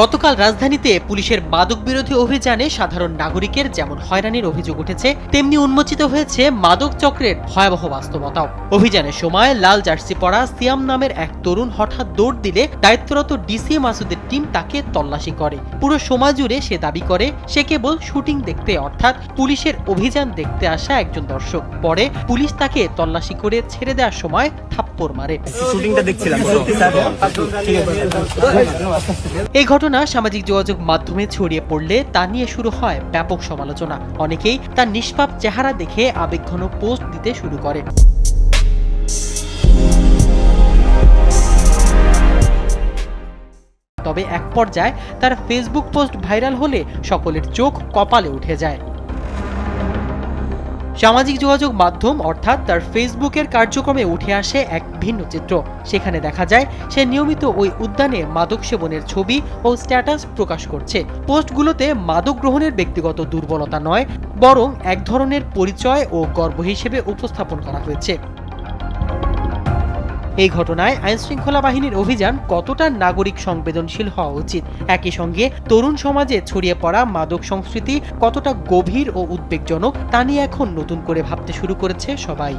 গতকাল রাজধানীতে পুলিশের মাদক বিরোধী অভিযানে সাধারণ নাগরিকের যেমন হয়রানির অভিযোগ উঠেছে, তেমনি উন্মোচিত হয়েছে মাদক চক্রের ভয়াবহ বাস্তবতাও। অভিযানের সময় লাল জার্সি পরা সিয়াম নামের এক তরুণ হঠাৎ দৌড় দিলে দায়িত্বরত ডিসি মাসুদের টিম তাকে তল্লাশি করে। পুরো সময় জুড়ে সে দাবি করে সে কেবল শুটিং দেখতে, অর্থাৎ পুলিশের অভিযান দেখতে আসা একজন দর্শক। পরে পুলিশ তাকে তল্লাশি করে ছেড়ে দেওয়ার সময় থাপ্পড় মারে। এই ঘটনা সামাজিক যোগাযোগ মাধ্যমে ছড়িয়ে পড়লে তা নিয়ে শুরু হয় ব্যাপক সমালোচনা। অনেকেই তার নিষ্পাপ চেহারা দেখে আবেগঘন পোস্ট দিতে শুরু করে। তবে এক পর্যায়ে তার ফেসবুক পোস্ট ভাইরাল হলে সকলের চোখ কপালে উঠে যায়। সামাজিক যোগাযোগ মাধ্যম অর্থাৎ তার ফেসবুকের কার্যক্রমে উঠে আসে এক ভিন্ন চিত্র। সেখানে দেখা যায় সে নিয়মিত ওই উদ্যানে মাদক সেবনের ছবি ও স্ট্যাটাস প্রকাশ করছে। পোস্টগুলোতে মাদক গ্রহণের ব্যক্তিগত দুর্বলতা নয়, বরং এক ধরনের পরিচয় ও গর্ব হিসেবে উপস্থাপন করা হয়েছে। এই ঘটনায় আইনশৃঙ্খলা বাহিনীর অভিযান কতটা নাগরিক সংবেদনশীল হওয়া উচিত, একই সঙ্গে তরুণ সমাজে ছড়িয়ে পড়া মাদক সংস্কৃতি কতটা গভীর ও উদ্বেগজনক তা নিয়ে এখন নতুন করে ভাবতে শুরু করেছে সবাই।